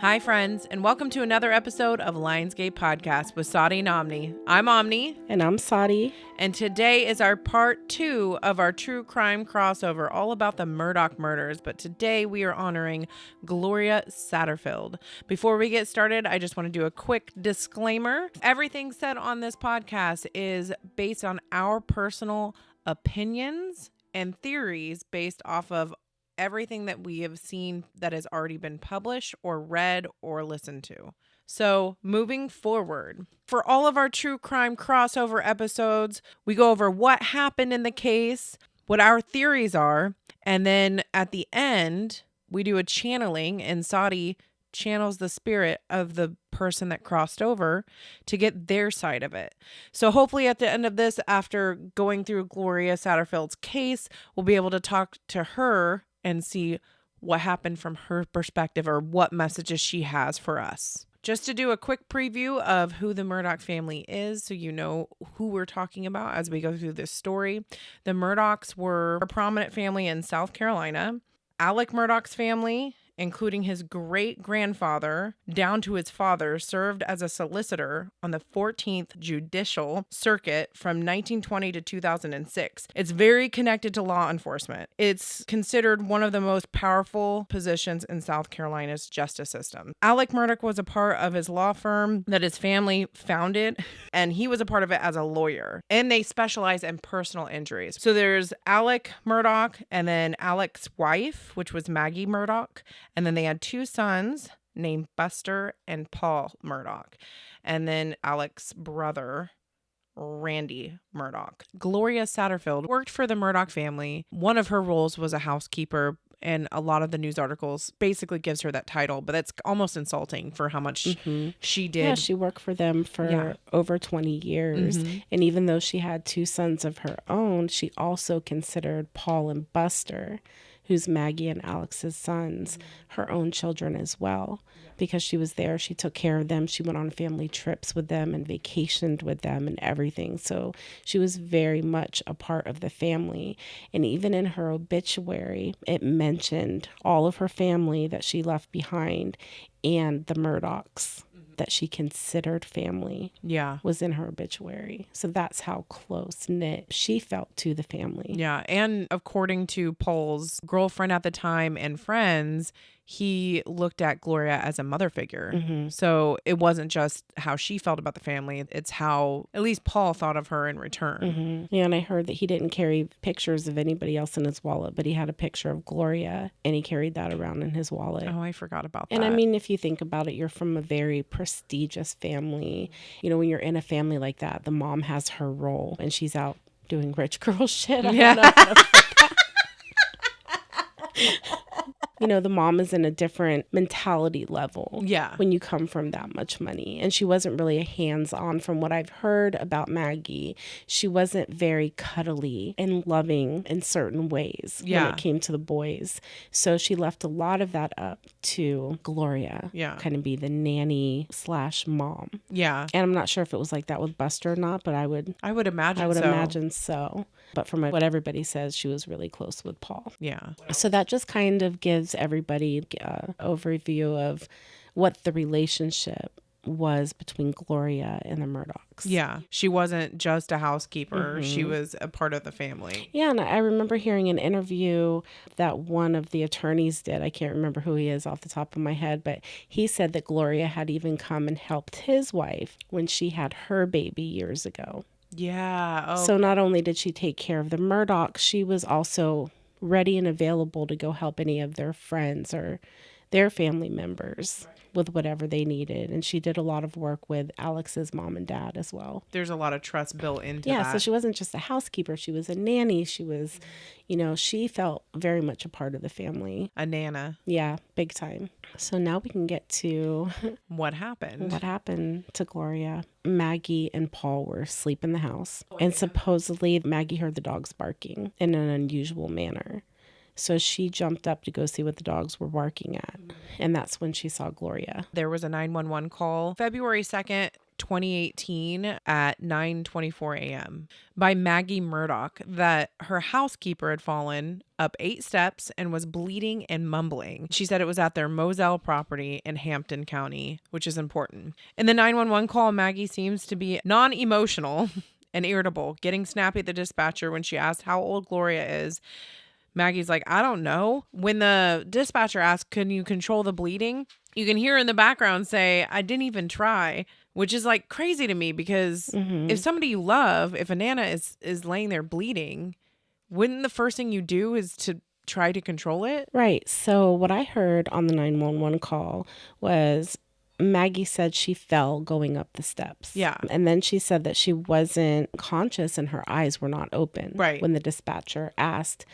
Hi, friends, and welcome to another episode of Lionsgate Podcast with Sahdi and Omni. I'm Omni. And I'm Sahdi. And today is our part 2 of our true crime crossover, all about the Murdaugh murders. But today we are honoring Gloria Satterfield. Before we get started, I just want to do a quick disclaimer. Everything said on this podcast is based on our personal opinions and theories based off of everything that we have seen that has already been published or read or listened to. So moving forward, for all of our true crime crossover episodes, we go over what happened in the case, what our theories are, and then at the end, we do a channeling, and Sahdi channels the spirit of the person that crossed over to get their side of it. So hopefully at the end of this, after going through Gloria Satterfield's case, we'll be able to talk to her and see what happened from her perspective or what messages she has for us. Just to do a quick preview of who the Murdaugh family is, so you know who we're talking about as we go through this story. The Murdaughs were a prominent family in South Carolina. Alec Murdaugh's family, including his great-grandfather down to his father, served as a solicitor on the 14th Judicial Circuit from 1920 to 2006. It's very connected to law enforcement. It's considered one of the most powerful positions in South Carolina's justice system. Alec Murdaugh was a part of his law firm that his family founded, and he was a part of it as a lawyer. And they specialize in personal injuries. So there's Alec Murdaugh, and then Alec's wife, which was Maggie Murdaugh. And then they had two sons named Buster and Paul Murdaugh. And then Alec's brother, Randy Murdaugh. Gloria Satterfield worked for the Murdaugh family. One of her roles was a housekeeper, and a lot of the news articles basically gives her that title, but that's almost insulting for how much she did. Yeah, she worked for them for over 20 years. And even though she had two sons of her own, she also considered Paul and Buster, who's Maggie and Alex's sons, her own children as well. Because she was there, she took care of them. She went on family trips with them and vacationed with them and everything. So she was very much a part of the family. And even in her obituary, it mentioned all of her family that she left behind and the Murdaughs that she considered family was in her obituary. So that's how close-knit she felt to the family. Yeah, and according to Paul's girlfriend at the time and friends, he looked at Gloria as a mother figure. So it wasn't just how she felt about the family. It's how at least Paul thought of her in return. Yeah, and I heard that he didn't carry pictures of anybody else in his wallet, but he had a picture of Gloria, and he carried that around in his wallet. Oh, I forgot about that. And I mean, if you think about it, you're from a very prestigious family. You know, when you're in a family like that, the mom has her role, and she's out doing rich girl shit. I don't know how to put that. You know, the mom is in a different mentality level when you come from that much money. And she wasn't really hands-on from what I've heard about Maggie. She wasn't very cuddly and loving in certain ways when it came to the boys. So she left a lot of that up to Gloria, kind of be the nanny / mom. Yeah. And I'm not sure if it was like that with Buster or not, but I would imagine so. But from what everybody says, she was really close with Paul. Yeah. So that just kind of gives everybody an overview of what the relationship was between Gloria and the Murdaughs. Yeah. She wasn't just a housekeeper. She was a part of the family. Yeah. And I remember hearing an interview that one of the attorneys did. I can't remember who he is off the top of my head, but he said that Gloria had even come and helped his wife when she had her baby years ago. Yeah. Oh. So not only did she take care of the Murdaughs, she was also ready and available to go help any of their friends or their family members with whatever they needed. And she did a lot of work with Alex's mom and dad as well. There's a lot of trust built into that. Yeah, so she wasn't just a housekeeper. She was a nanny. She was, you know, she felt very much a part of the family. A nana. Yeah, big time. So now we can get to what happened. What happened to Gloria. Maggie and Paul were asleep in the house. And supposedly Maggie heard the dogs barking in an unusual manner. So she jumped up to go see what the dogs were barking at. And that's when she saw Gloria. There was a 911 call February 2nd, 2018 at 9:24 a.m. by Maggie Murdaugh that her housekeeper had fallen up 8 steps and was bleeding and mumbling. She said it was at their Moselle property in Hampton County, which is important. In the 911 call, Maggie seems to be non-emotional and irritable, getting snappy at the dispatcher when she asked how old Gloria is. Maggie's like, I don't know. When the dispatcher asked, can you control the bleeding? You can hear in the background say, I didn't even try, which is like crazy to me because if somebody you love, if a Nana is laying there bleeding, wouldn't the first thing you do is to try to control it? Right. So what I heard on the 911 call was Maggie said she fell going up the steps. Yeah. And then she said that she wasn't conscious and her eyes were not open when the dispatcher asked.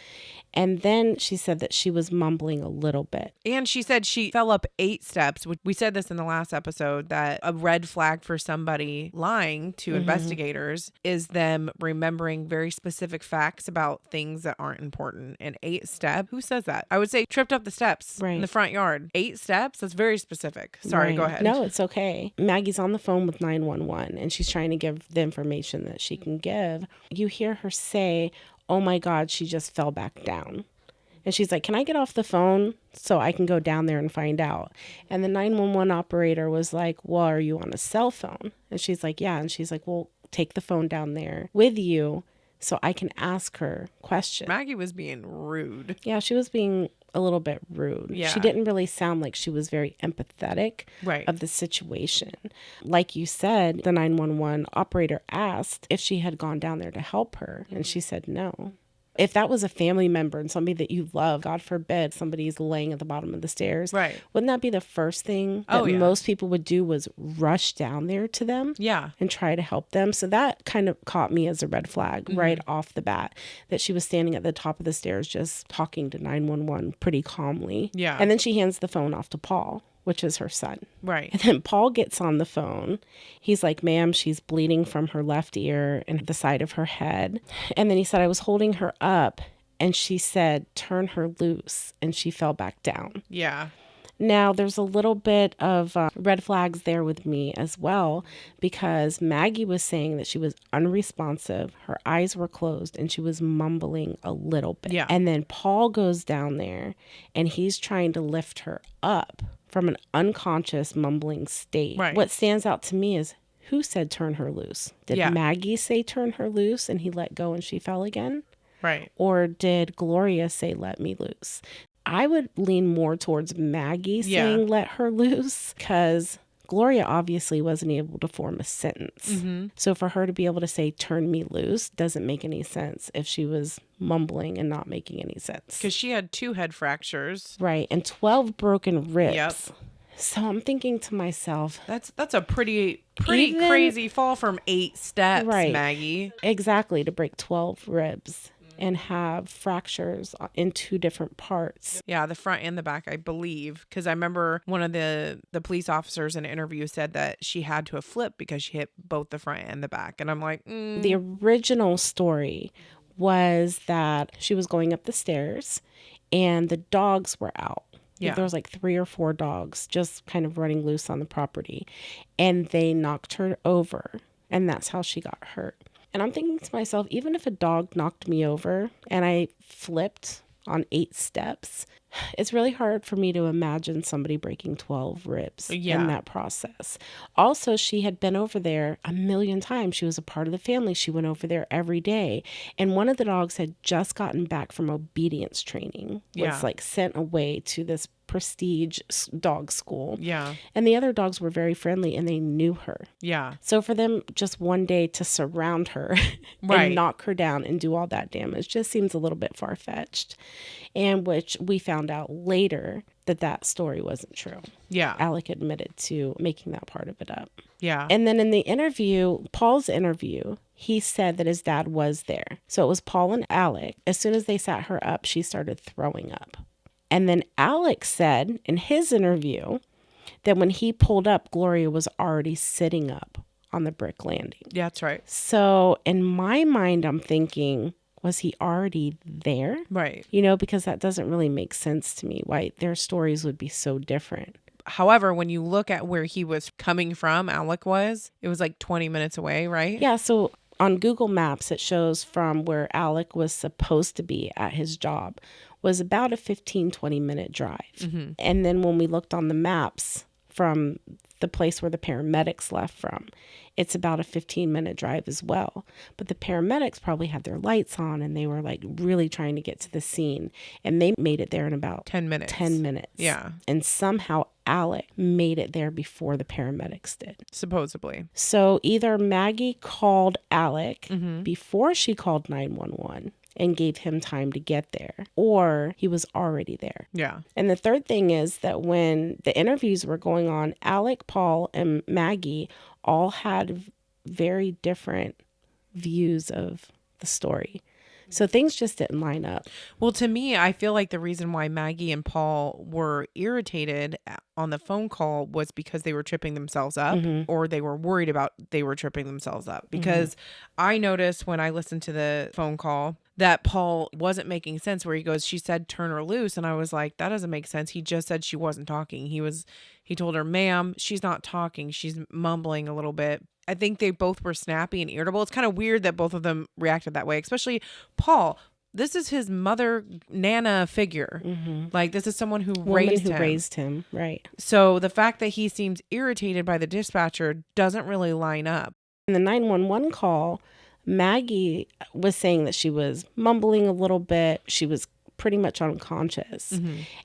And then she said that she was mumbling a little bit. And she said she fell up 8 steps. We said this in the last episode, that a red flag for somebody lying to investigators is them remembering very specific facts about things that aren't important. And 8 steps, who says that? I would say tripped up the steps in the front yard. 8 steps? That's very specific. Sorry, go ahead. No, it's okay. Maggie's on the phone with 911 and she's trying to give the information that she can give. You hear her say, oh my God, she just fell back down. And she's like, can I get off the phone so I can go down there and find out? And the 911 operator was like, well, are you on a cell phone? And she's like, yeah. And she's like, well, take the phone down there with you so I can ask her questions. Maggie was being rude. Yeah, she was being a little bit rude. Yeah. She didn't really sound like she was very empathetic of the situation. Like you said, the 911 operator asked if she had gone down there to help her, and she said no. If that was a family member and somebody that you love, God forbid, somebody's laying at the bottom of the stairs, wouldn't that be the first thing that most people would do, was rush down there to them and try to help them? So that kind of caught me as a red flag right off the bat, that she was standing at the top of the stairs just talking to 911 pretty calmly. Yeah. And then she hands the phone off to Paul, which is her son. Right. And then Paul gets on the phone. He's like, ma'am, she's bleeding from her left ear and the side of her head. And then he said, I was holding her up and she said, turn her loose. And she fell back down. Yeah. Now, there's a little bit of red flags there with me as well, because Maggie was saying that she was unresponsive, her eyes were closed, and she was mumbling a little bit. Yeah. And then Paul goes down there, and he's trying to lift her up from an unconscious mumbling state. Right. What stands out to me is, who said turn her loose? Did Maggie say turn her loose, and he let go and she fell again? Right. Or did Gloria say let me loose? I would lean more towards Maggie saying let her loose, because Gloria obviously wasn't able to form a sentence. So for her to be able to say turn me loose doesn't make any sense if she was mumbling and not making any sense. Because she had 2 head fractures. Right. And 12 broken ribs. Yep. So I'm thinking to myself, that's a pretty crazy fall from 8 steps, Maggie. Exactly, to break 12 ribs and have fractures in 2 different parts. Yeah, the front and the back, I believe. Because I remember one of the police officers in an interview said that she had to have flipped because she hit both the front and the back. And I'm like, The original story was that she was going up the stairs and the dogs were out. Yeah. There was like 3 or 4 dogs just kind of running loose on the property. And they knocked her over. And that's how she got hurt. And I'm thinking to myself, even if a dog knocked me over and I flipped on 8 steps, it's really hard for me to imagine somebody breaking 12 ribs in that process. Also, she had been over there a million times. She was a part of the family. She went over there every day. And one of the dogs had just gotten back from obedience training. Was like sent away to this prestige dog school. Yeah. And the other dogs were very friendly and they knew her. Yeah. So for them just one day to surround her and knock her down and do all that damage just seems a little bit far-fetched. And which we found out later that story wasn't true. Yeah. Alec admitted to making that part of it up. Yeah. And then in the interview, Paul's interview, he said that his dad was there. So it was Paul and Alec. As soon as they sat her up, she started throwing up. And then Alex said in his interview that when he pulled up, Gloria was already sitting up on the brick landing. Yeah, that's right. So in my mind, I'm thinking, was he already there? Right. You know, because that doesn't really make sense to me why their stories would be so different. However, when you look at where he was coming from, Alec it was like 20 minutes away, right? Yeah, so on Google Maps, it shows from where Alec was supposed to be at his job was about a 15-20 minute drive. Mm-hmm. And then when we looked on the maps from the place where the paramedics left from, it's about a 15-minute drive as well. But the paramedics probably had their lights on and they were like really trying to get to the scene. And they made it there in about 10 minutes. 10 minutes. Yeah. And somehow Alec made it there before the paramedics did. Supposedly. So either Maggie called Alec before she called 911 and gave him time to get there, or he was already there. Yeah. And the third thing is that when the interviews were going on, Alec, Paul, and Maggie all had very different views of the story. So things just didn't line up. Well, to me, I feel like the reason why Maggie and Paul were irritated on the phone call was because they were tripping themselves up, or they were worried about they were tripping themselves up. Because I noticed when I listened to the phone call that Paul wasn't making sense, where he goes, she said, turn her loose. And I was like, that doesn't make sense. He just said she wasn't talking. He told her, ma'am, she's not talking. She's mumbling a little bit. I think they both were snappy and irritable. It's kind of weird that both of them reacted that way, especially Paul. This is his mother, Nana figure. Like, this is someone who raised him. Right. So the fact that he seems irritated by the dispatcher doesn't really line up. In the 911 call, Maggie was saying that she was mumbling a little bit. She was pretty much unconscious.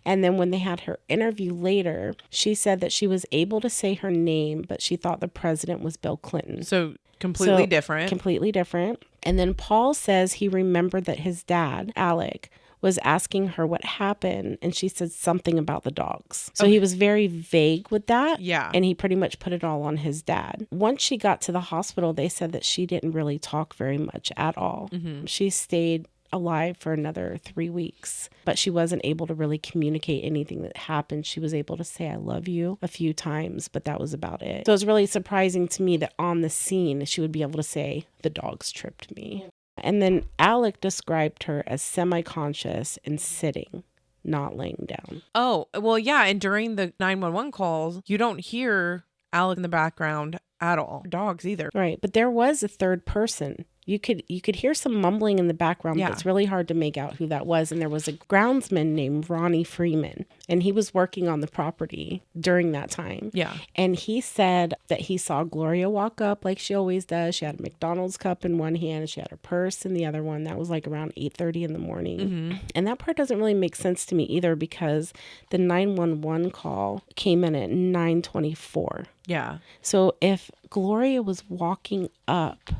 And then when they had her interview later, she said that she was able to say her name, but she thought the president was Bill Clinton. So completely different. Completely different. And then Paul says he remembered that his dad, Alec, was asking her what happened, and she said something about the dogs. So he was very vague with that. Yeah. And he pretty much put it all on his dad. Once she got to the hospital, they said that she didn't really talk very much at all. She stayed alive for another 3 weeks, but she wasn't able to really communicate anything that happened. She was able to say, I love you a few times, but that was about it. So it was really surprising to me that on the scene, she would be able to say, the dogs tripped me. And then Alec described her as semi-conscious and sitting, not laying down. Oh, well, yeah. And during the 911 calls, you don't hear Alec in the background at all. Dogs either. Right. But there was a third person. You could hear some mumbling in the background, but it's really hard to make out who that was. And there was a groundsman named Ronnie Freeman, and he was working on the property during that time. Yeah. And he said that he saw Gloria walk up like she always does. She had a McDonald's cup in one hand and she had her purse in the other one. That was like around 8:30 in the morning. And that part doesn't really make sense to me either, because the 911 call came in at 9:24. Yeah. So if Gloria was walking up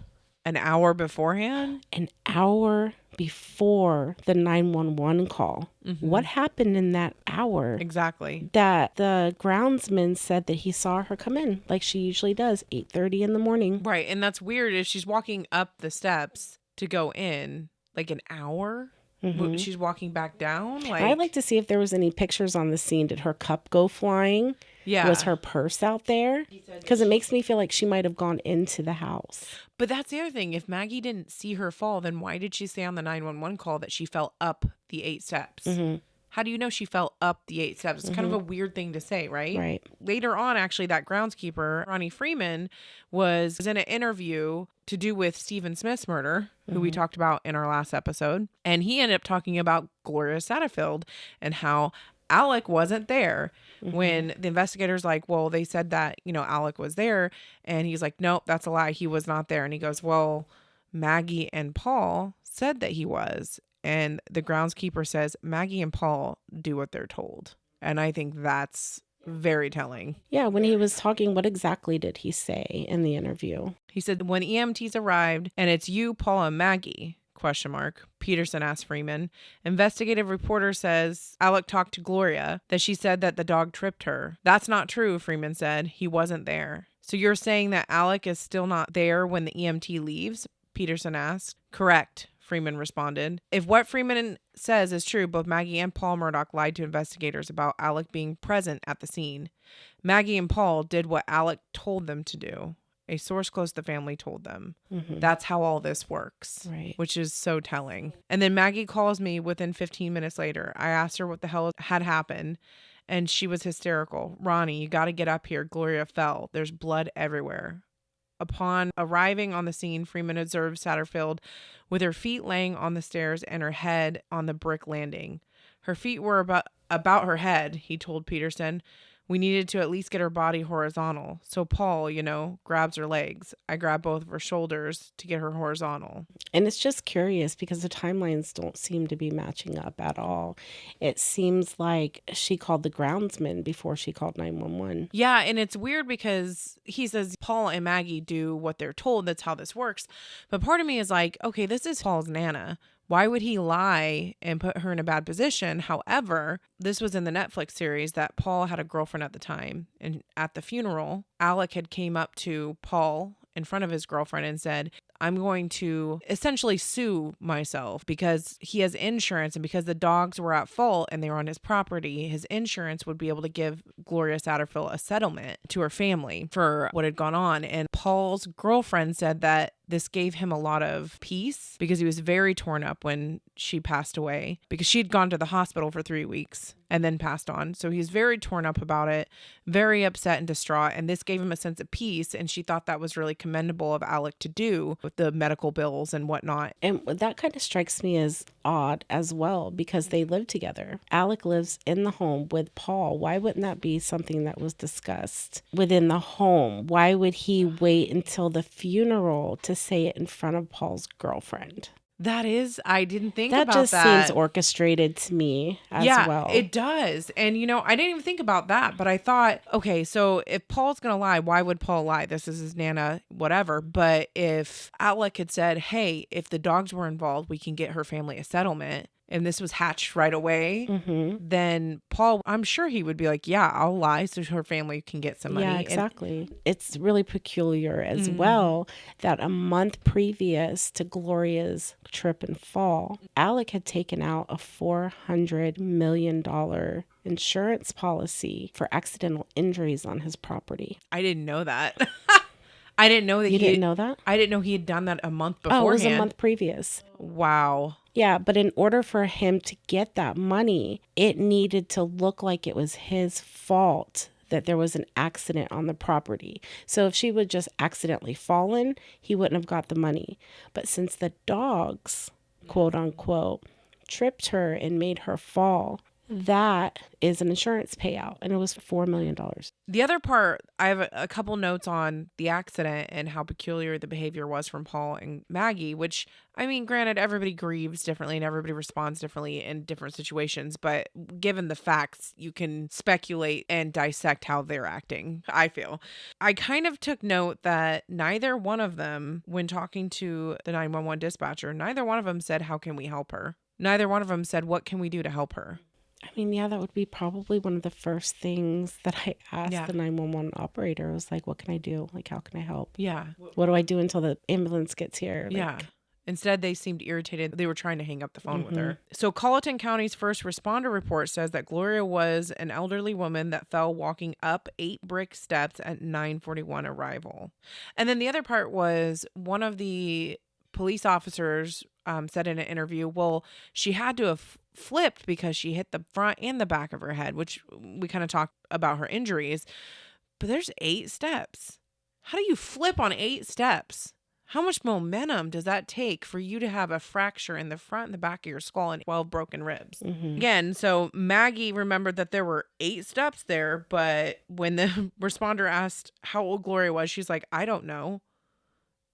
an hour beforehand? An hour before the 911 call. What happened in that hour? Exactly. That the groundsman said that he saw her come in like she usually does, 8:30 in the morning. Right. And that's weird. If she's walking up the steps to go in, like an hour, she's walking back down. Like, I'd like to see if there was any pictures on the scene. Did her cup go flying? Yeah. Was her purse out there? Because it makes me feel like she might have gone into the house. But that's the other thing. If Maggie didn't see her fall, then why did she say on the 911 call that she fell up the 8 steps? How do you know she fell up the 8 steps? It's kind of a weird thing to say, right? Right. Later on, actually, that groundskeeper, Ronnie Freeman, was in an interview to do with Stephen Smith's murder, who we talked about in our last episode. And he ended up talking about Gloria Satterfield and how Alec wasn't there when the investigators like, well, they said that, Alec was there. And he's like, nope, that's a lie. He was not there. And he goes, well, Maggie and Paul said that he was. And the groundskeeper says, Maggie and Paul do what they're told. And I think that's very telling. Yeah, when he was talking, what exactly did he say in the interview? He said, when EMTs arrived and it's you, Paul, and Maggie, ? Peterson asked Freeman. Investigative reporter says Alec talked to Gloria, that she said that the dog tripped her. That's not true, Freeman said. He wasn't there. So you're saying that Alec is still not there when the EMT leaves? Peterson asked. Correct, Freeman responded. If what Freeman says is true, both Maggie and Paul Murdaugh lied to investigators about Alec being present at the scene. Maggie and Paul did what Alec told them to do. A source close to the family told them. That's how all this works, right? Which is so telling. And then Maggie calls me within 15 minutes later. I asked her what the hell had happened. and she was hysterical. Ronnie, you got to get up here. Gloria fell. There's blood everywhere. Upon arriving on the scene, Freeman observed Satterfield with her feet laying on the stairs and her head on the brick landing. Her feet were about her head, he told Peterson. We needed to at least get her body horizontal. So Paul, grabs her legs. I grab both of her shoulders to get her horizontal. And it's just curious because the timelines don't seem to be matching up at all. It seems like she called the groundsman before she called 911. Yeah, and it's weird because he says Paul and Maggie do what they're told. That's how this works. But part of me is like, okay, this is Paul's Nana. Why would he lie and put her in a bad position? However, this was in the Netflix series that Paul had a girlfriend at the time. And at the funeral, Alec had came up to Paul in front of his girlfriend and said, I'm going to essentially sue myself because he has insurance, and because the dogs were at fault and they were on his property, his insurance would be able to give Gloria Satterfield a settlement to her family for what had gone on. And Paul's girlfriend said that this gave him a lot of peace because he was very torn up when she passed away, because she'd gone to the hospital for 3 weeks and then passed on. So he's very torn up about it, very upset and distraught. And this gave him a sense of peace. And she thought that was really commendable of Alec to do with the medical bills and whatnot. And that kind of strikes me as odd as well, because they live together. Alec lives in the home with Paul. Why wouldn't that be something that was discussed within the home? Why would he wait until the funeral to say it in front of Paul's girlfriend? I didn't think about that. That just seems orchestrated to me as well. Yeah, it does. And, I didn't even think about that, but I thought, okay, so if Paul's going to lie, why would Paul lie? This is his Nana, whatever. But if Alec had said, hey, if the dogs were involved, we can get her family a settlement, and this was hatched right away, then Paul, I'm sure he would be like, yeah, I'll lie so her family can get some money. Yeah, exactly. It's really peculiar as well that a month previous to Gloria's trip and fall, Alec had taken out a $400 million insurance policy for accidental injuries on his property. I didn't know that. I didn't know that. You didn't know that? I didn't know he had done that a month beforehand. Oh, it was a month previous. Wow. Yeah, but in order for him to get that money, it needed to look like it was his fault that there was an accident on the property. So if she would just accidentally fallen, he wouldn't have got the money. But since the dogs, quote unquote, tripped her and made her fall, that is an insurance payout, and it was $4 million. The other part, I have a couple notes on the accident and how peculiar the behavior was from Paul and Maggie, which, I mean, granted, everybody grieves differently and everybody responds differently in different situations, but given the facts, you can speculate and dissect how they're acting, I feel. I kind of took note that neither one of them, when talking to the 911 dispatcher, neither one of them said, how can we help her? Neither one of them said, what can we do to help her? I mean, yeah, that would be probably one of the first things that I asked the 911 operator. I was like, what can I do? Like, how can I help? Yeah. What do I do until the ambulance gets here? Yeah. Instead, they seemed irritated. They were trying to hang up the phone with her. So Colleton County's first responder report says that Gloria was an elderly woman that fell walking up 8 brick steps at 9:41 arrival. And then the other part was one of the police officers said in an interview, well, she had to have flipped because she hit the front and the back of her head, which we kind of talked about her injuries. But there's 8 steps. How do you flip on 8 steps? How much momentum does that take for you to have a fracture in the front and the back of your skull and 12 broken ribs? Again, so Maggie remembered that there were 8 steps there, but when the responder asked how old Gloria was, she's like, I don't know.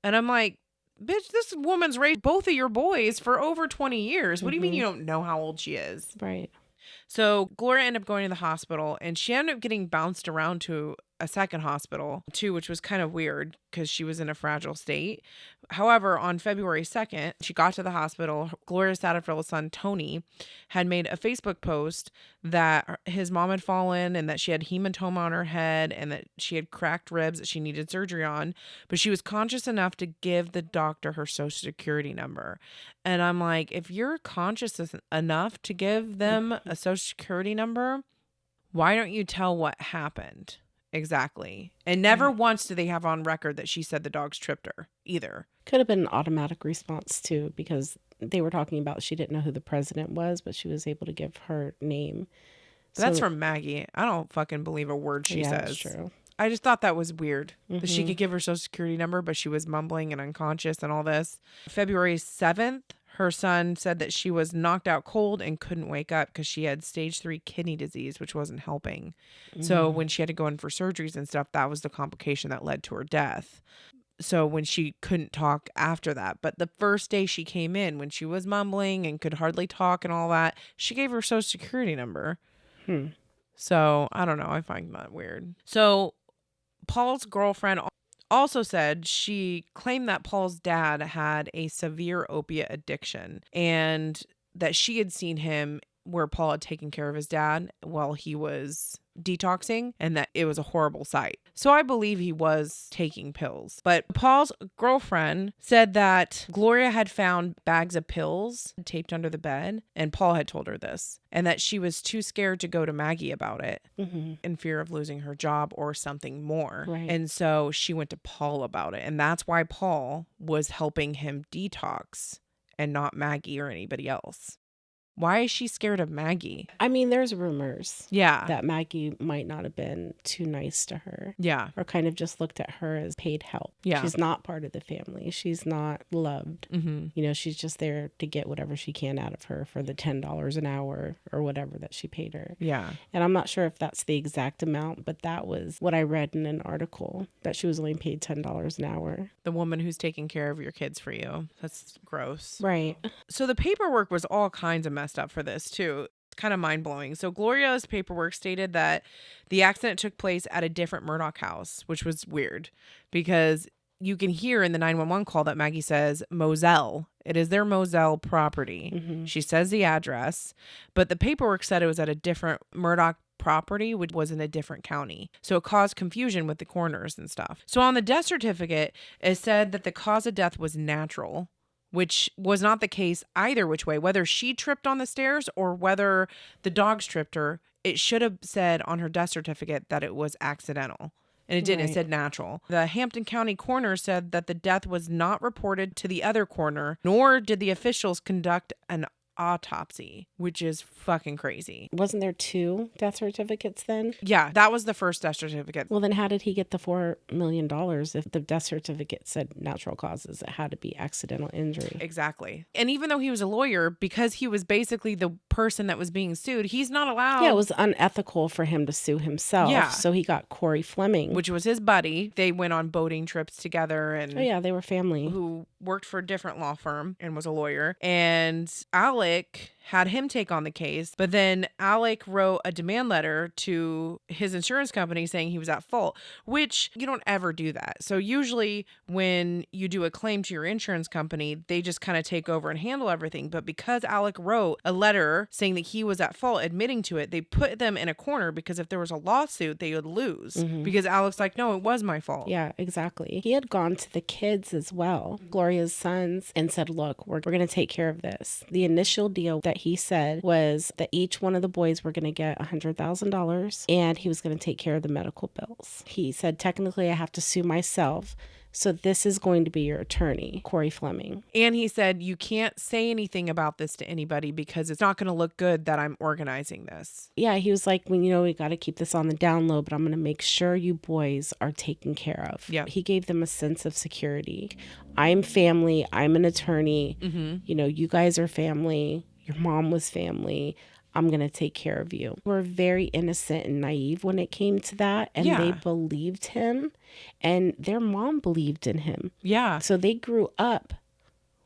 And I'm like, bitch, this woman's raised both of your boys for over 20 years. What do you mean you don't know how old she is? Right. So Gloria ended up going to the hospital, and she ended up getting bounced around to a second hospital too, which was kind of weird because she was in a fragile state. However, on February 2nd, she got to the hospital. Gloria Satterfield's son, Tony, had made a Facebook post that his mom had fallen and that she had hematoma on her head and that she had cracked ribs that she needed surgery on. But she was conscious enough to give the doctor her social security number. And I'm like, if you're conscious enough to give them a social security number, why don't you tell what happened? Exactly. And never once do they have on record that she said the dogs tripped her either. Could have been an automatic response too, because they were talking about she didn't know who the president was, but she was able to give her name. That's from Maggie. I don't fucking believe a word she says. That's true. I just thought that was weird that she could give her social security number, but she was mumbling and unconscious and all this. February 7th, her son said that she was knocked out cold and couldn't wake up because she had stage 3 kidney disease, which wasn't helping. So when she had to go in for surgeries and stuff, that was the complication that led to her death. So when she couldn't talk after that, but the first day she came in, when she was mumbling and could hardly talk and all that, she gave her social security number. So I don't know. I find that weird. So Paul's girlfriend also said she claimed that Paul's dad had a severe opiate addiction and that she had seen him where Paul had taken care of his dad while he was detoxing and that it was a horrible sight. So I believe he was taking pills. But Paul's girlfriend said that Gloria had found bags of pills taped under the bed and Paul had told her this and that she was too scared to go to Maggie about it in fear of losing her job or something more. Right. And so she went to Paul about it. And that's why Paul was helping him detox and not Maggie or anybody else. Why is she scared of Maggie? I mean, there's rumors. Yeah. That Maggie might not have been too nice to her. Yeah. Or kind of just looked at her as paid help. Yeah. She's not part of the family. She's not loved. You know, she's just there to get whatever she can out of her for the $10 an hour or whatever that she paid her. Yeah. And I'm not sure if that's the exact amount, but that was what I read in an article, that she was only paid $10 an hour. The woman who's taking care of your kids for you. That's gross. Right. So the paperwork was all kinds of messed up for this too. It's kind of mind-blowing. So Gloria's paperwork stated that the accident took place at a different Murdaugh house, which was weird because you can hear in the 911 call that Maggie says Moselle. It is their Moselle property. She says the address, but the paperwork said it was at a different Murdaugh property, which was in a different county. So it caused confusion with the coroners and stuff. So on the death certificate, it said that the cause of death was natural, which was not the case either which way. Whether she tripped on the stairs or whether the dogs tripped her, it should have said on her death certificate that it was accidental. And it didn't. Right. It said natural. The Hampton County coroner said that the death was not reported to the other coroner, nor did the officials conduct an autopsy, which is fucking crazy. Wasn't there 2 death certificates then? Yeah, that was the first death certificate. Well, then how did he get the $4 million if the death certificate said natural causes? It had to be accidental injury. Exactly. And even though he was a lawyer, because he was basically the person that was being sued, he's not allowed. Yeah, it was unethical for him to sue himself. Yeah. So he got Corey Fleming, which was his buddy. They went on boating trips together. And oh yeah, they were family. Who worked for a different law firm and was a lawyer. And Alec had him take on the case, but then Alec wrote a demand letter to his insurance company saying he was at fault, which you don't ever do that. So usually when you do a claim to your insurance company, they just kind of take over and handle everything. But because Alec wrote a letter saying that he was at fault, admitting to it, they put them in a corner because if there was a lawsuit, they would lose because Alec's like, no, it was my fault. Yeah, exactly. He had gone to the kids as well, Gloria's sons, and said, look, we're going to take care of this. The initial deal that he said was that each one of the boys were going to get $100,000 and he was going to take care of the medical bills. He said, technically, I have to sue myself. So this is going to be your attorney, Corey Fleming. And he said, you can't say anything about this to anybody because it's not going to look good that I'm organizing this. Yeah, he was like, well, you know, we got to keep this on the down low, but I'm going to make sure you boys are taken care of. Yeah. He gave them a sense of security. I'm family. I'm an attorney. You know, you guys are family. Your mom was family. I'm going to take care of you. We're very innocent and naive when it came to that. And they believed him and their mom believed in him. Yeah. So they grew up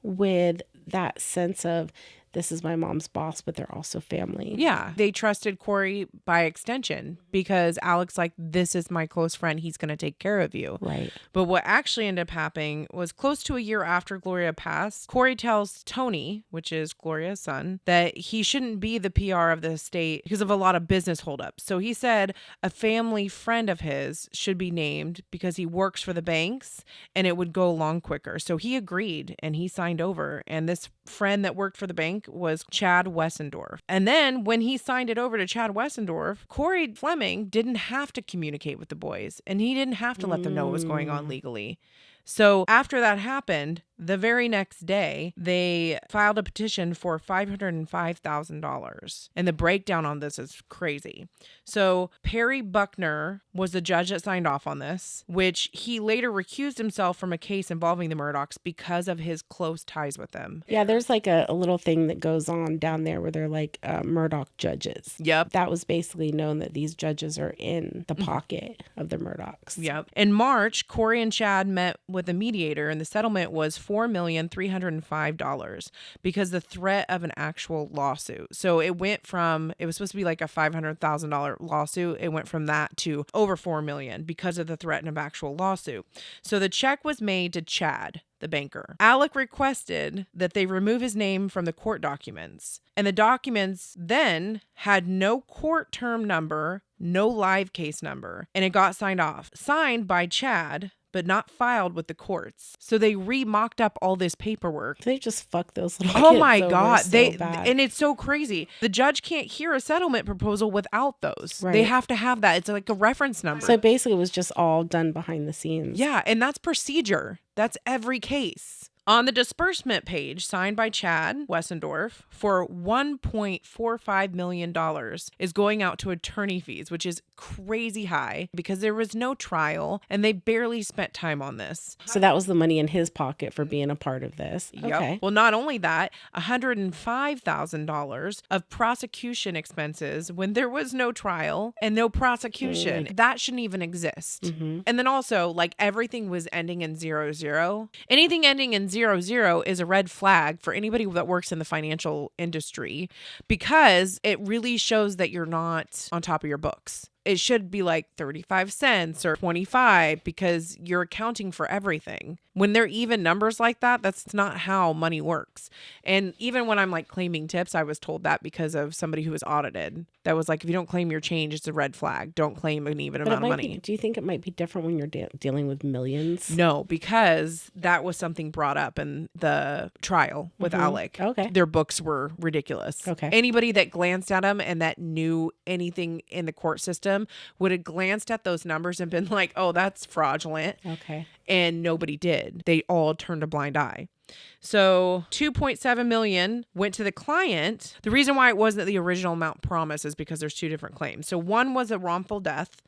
with that sense of, this is my mom's boss, but they're also family. Yeah. They trusted Corey by extension because Alec's like, this is my close friend. He's going to take care of you. Right. But what actually ended up happening was close to a year after Gloria passed, Corey tells Tony, which is Gloria's son, that he shouldn't be the PR of the estate because of a lot of business holdups. So he said a family friend of his should be named because he works for the banks and it would go along quicker. So he agreed and he signed over. And this friend that worked for the bank was Chad Wessendorf. And then when he signed it over to Chad Wessendorf, Corey Fleming didn't have to communicate with the boys and he didn't have to let them know what was going on legally. So after that happened, the very next day, they filed a petition for $505,000. And the breakdown on this is crazy. So Perry Buckner was the judge that signed off on this, which he later recused himself from a case involving the Murdaughs because of his close ties with them. Yeah, there's like a little thing that goes on down there where they're like Murdaugh judges. Yep. That was basically known that these judges are in the pocket of the Murdaughs. Yep. In March, Corey and Chad met with a mediator, and the settlement was $4,305 because the threat of an actual lawsuit. So it was supposed to be like a $500,000 lawsuit. It went from that to over $4 million because of the threat of actual lawsuit. So the check was made to Chad, the banker. Alec requested that they remove his name from the court documents. And the documents then had no court term number, no live case number, and it got signed off. Signed by Chad, but not filed with the courts. So they re-mocked up all this paperwork. They just fucked those little Oh kids my over God. so bad. And it's so crazy. The judge can't hear a settlement proposal without those. Right. They have to have that. It's like a reference number. So basically it was just all done behind the scenes. Yeah, and that's procedure. That's every case. On the disbursement page signed by Chad Wessendorf for $1.45 million is going out to attorney fees, which is crazy high because there was no trial and they barely spent time on this. So that was the money in his pocket for being a part of this. Yep. Okay. Well, not only that, $105,000 of prosecution expenses when there was no trial and no prosecution. That shouldn't even exist. Mm-hmm. And then also, like, everything was ending in 00. Anything ending in 00 is a red flag for anybody that works in the financial industry because it really shows that you're not on top of your books. It should be like 35 cents or 25 because you're accounting for everything. When they're even numbers like that, that's not how money works. And even when I'm like claiming tips, I was told that because of somebody who was audited. That was like, if you don't claim your change, it's a red flag. Don't claim an even amount of money. Do you think it might be different when you're dealing with millions? No, because that was something brought up in the trial with Alec. Okay. Their books were ridiculous. Okay. Anybody that glanced at them and that knew anything in the court system would have glanced at those numbers and been like, oh, that's fraudulent. Okay. And nobody did. They all turned a blind eye. So $2.7 million went to the client. The reason why it wasn't the original amount promised is because there's two different claims. So one was a wrongful death,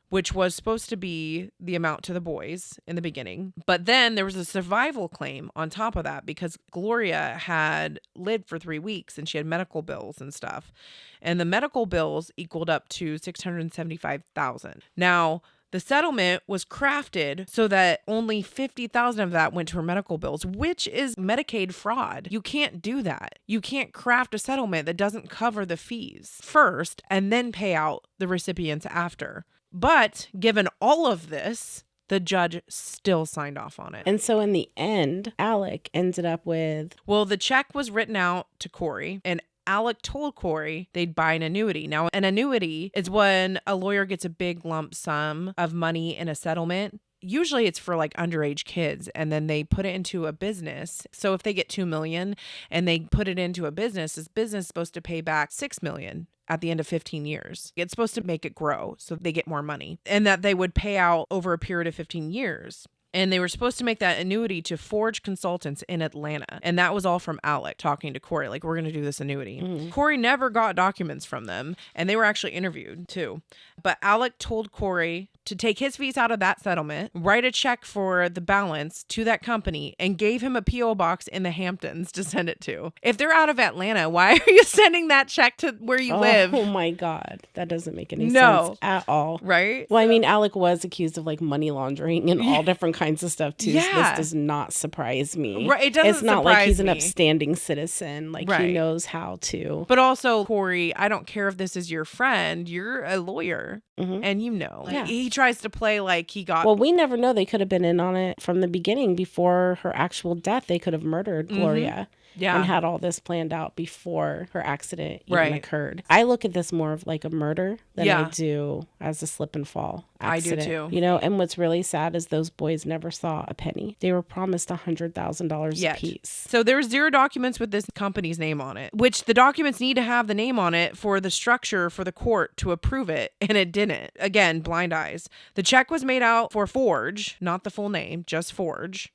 which was supposed to be the amount to the boys in the beginning. But then there was a survival claim on top of that because Gloria had lived for 3 weeks and she had medical bills and stuff. And the medical bills equaled up to $675,000. Now, the settlement was crafted so that only $50,000 of that went to her medical bills, which is Medicaid fraud. You can't do that. You can't craft a settlement that doesn't cover the fees first and then pay out the recipients after. But given all of this, the judge still signed off on it. And so in the end, Alec ended up with... Well, the check was written out to Corey, and Alec told Corey they'd buy an annuity. Now, an annuity is when a lawyer gets a big lump sum of money in a settlement. Usually it's for like underage kids, and then they put it into a business. So if they get $2 million and they put it into a business, this business is supposed to pay back $6 million at the end of 15 years. It's supposed to make it grow so they get more money, and that they would pay out over a period of 15 years. And they were supposed to make that annuity to Forge Consultants in Atlanta. And that was all from Alec talking to Corey, like, we're going to do this annuity. Corey never got documents from them, and they were actually interviewed too. But Alec told Corey to take his fees out of that settlement, write a check for the balance to that company, and gave him a P.O. box in the Hamptons to send it to. If they're out of Atlanta, why are you sending that check to where you live? Oh my God. That doesn't make any sense at all. Right? Well, I mean, Alec was accused of like money laundering and all different kinds of stuff too. Yeah. So this does not surprise me. Right. It doesn't It's not like he's an me. upstanding citizen. Like he knows how to. But also, Corey, I don't care if this is your friend. You're a lawyer. And you know. Like, he tries to play like he got... Well, we never know. They could have been in on it from the beginning. Before her actual death, they could have murdered Gloria. And had all this planned out before her accident even occurred. I look at this more of like a murder than I do as a slip and fall. accident. I do too. You know, and what's really sad is those boys never saw a penny. They were promised $100,000 a piece. So there's 0 documents with this company's name on it, which the documents need to have the name on it for the structure for the court to approve it, and it didn't. Again, blind eyes. The check was made out for Forge, not the full name, just Forge.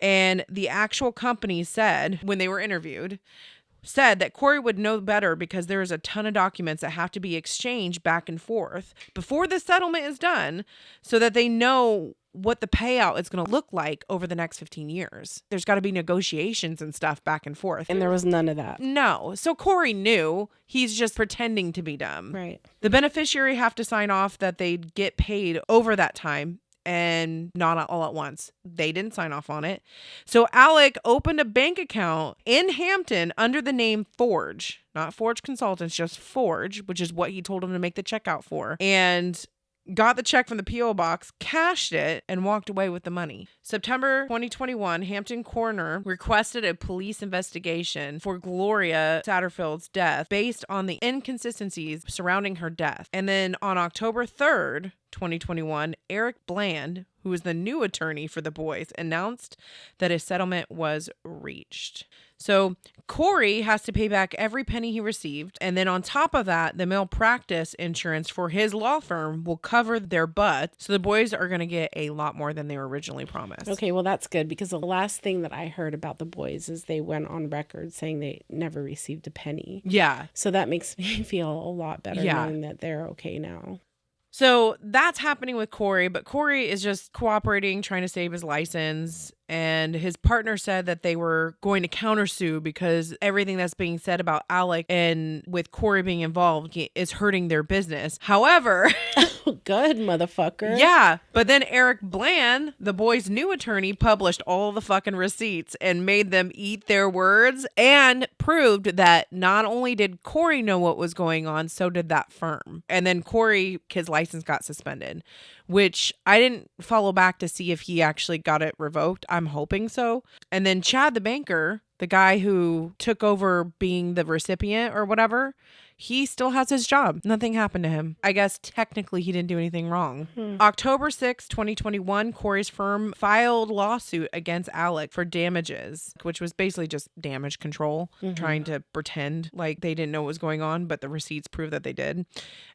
And the actual company said, when they were interviewed, said that Corey would know better because there is a ton of documents that have to be exchanged back and forth before the settlement is done so that they know what the payout is going to look like over the next 15 years. There's got to be negotiations and stuff back and forth. And there was none of that. No. So Corey knew. He's just pretending to be dumb. Right. The beneficiary have to sign off that they'd get paid over that time and not all at once. They didn't sign off on it. So Alec opened a bank account in Hampton under the name Forge, not Forge Consultants, just Forge, which is what he told him to make the check out for. And got the check from the P.O. box, cashed it, and walked away with the money. September 2021, Hampton coroner requested a police investigation for Gloria Satterfield's death based on the inconsistencies surrounding her death. And then on October 3rd, 2021, Eric Bland, who is the new attorney for the boys, announced that a settlement was reached. So Corey has to pay back every penny he received. And then on top of that, the malpractice insurance for his law firm will cover their butts. So the boys are going to get a lot more than they were originally promised. Okay, well, that's good because the last thing that I heard about the boys is they went on record saying they never received a penny. Yeah. So that makes me feel a lot better knowing that they're okay now. So that's happening with Corey, but Corey is just cooperating, trying to save his license. And his partner said that they were going to countersue because everything that's being said about Alec and with Corey being involved is hurting their business. However, good motherfucker. Yeah. But then Eric Bland, the boy's new attorney, published all the fucking receipts and made them eat their words and proved that not only did Corey know what was going on, so did that firm. And then Corey, his license got suspended, which I didn't follow back to see if he actually got it revoked. I'm hoping so. And then Chad the banker, the guy who took over being the recipient or whatever, he still has his job. Nothing happened to him. I guess technically he didn't do anything wrong. October 6, 2021, Corey's firm filed lawsuit against Alec for damages, which was basically just damage control, trying to pretend like they didn't know what was going on, but the receipts prove that they did.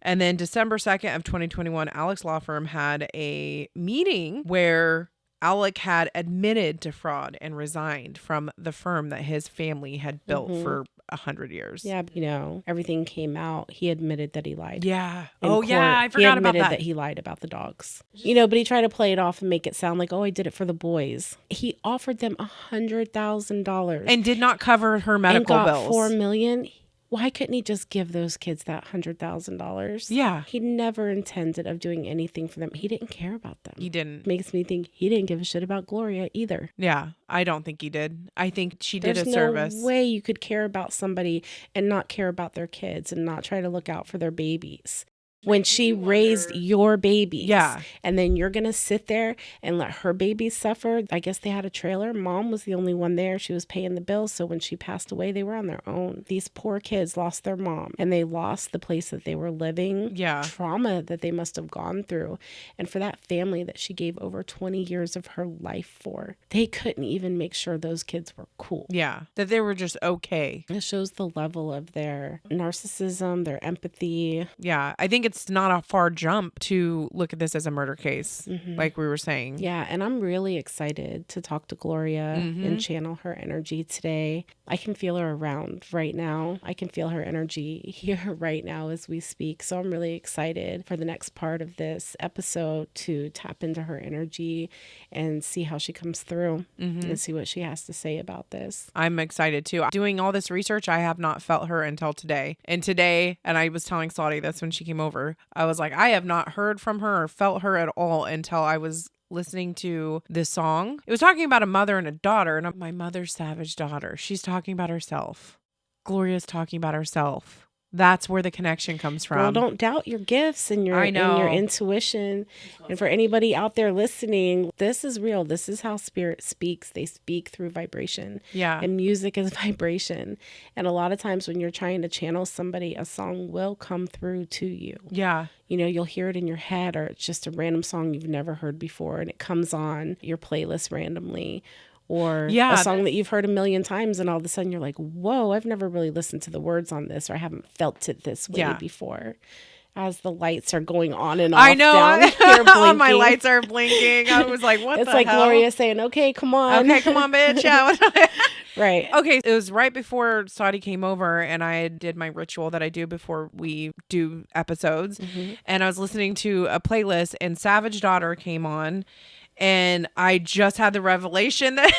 And then December 2nd of 2021, Alec's law firm had a meeting where Alec had admitted to fraud and resigned from the firm that his family had built for 100 years. Yeah, you know, everything came out. He admitted that he lied. Yeah. Yeah, I forgot about that. He admitted that he lied about the dogs. You know, but he tried to play it off and make it sound like, oh, I did it for the boys. He offered them $100,000 and did not cover her medical and got bills. $4 million. Why couldn't he just give those kids that $100,000? Yeah. He never intended of doing anything for them. He didn't care about them. He didn't. Makes me think he didn't give a shit about Gloria either. Yeah, I don't think he did. I think she did There's a service. no way you could care about somebody and not care about their kids and not try to look out for their babies. When she raised your babies. Yeah. And then you're going to sit there and let her babies suffer. I guess they had a trailer. Mom was the only one there. She was paying the bills. So when she passed away, they were on their own. These poor kids lost their mom and they lost the place that they were living. Yeah. Trauma that they must have gone through. And for that family that she gave over 20 years of her life for, they couldn't even make sure those kids were cool. Yeah. That they were just okay. It shows the level of their narcissism, their empathy. Yeah. I think it's not a far jump to look at this as a murder case, like we were saying. Yeah, and I'm really excited to talk to Gloria and channel her energy today. I can feel her around right now. I can feel her energy here right now as we speak. So I'm really excited for the next part of this episode to tap into her energy and see how she comes through and see what she has to say about this. I'm excited too. Doing all this research, I have not felt her until today. And I was telling Sahdi this when she came over. I was like, I have not heard from her or felt her at all until I was listening to this song. It was talking about a mother and a daughter, and my mother's savage daughter. She's talking about herself. Gloria's talking about herself. That's where the connection comes from. Well, don't doubt your gifts and your and your intuition. And for anybody out there listening, this is real. This is how spirit speaks. They speak through vibration. Yeah. And music is vibration. And a lot of times when you're trying to channel somebody, a song will come through to you. Yeah. You know, you'll hear it in your head, or it's just a random song you've never heard before, and it comes on your playlist randomly. Or a song that you've heard a million times, and all of a sudden you're like, whoa, I've never really listened to the words on this, or I haven't felt it this way before. As the lights are going on and off, I know, down here blinking. My lights are blinking. I was like, what it's the like hell? Gloria saying, okay, come on. Okay, come on, bitch. Yeah. Right. Okay, it was right before Sahdi came over, and I did my ritual that I do before we do episodes. Mm-hmm. And I was listening to a playlist, and Savage Daughter came on, and I just had the revelation that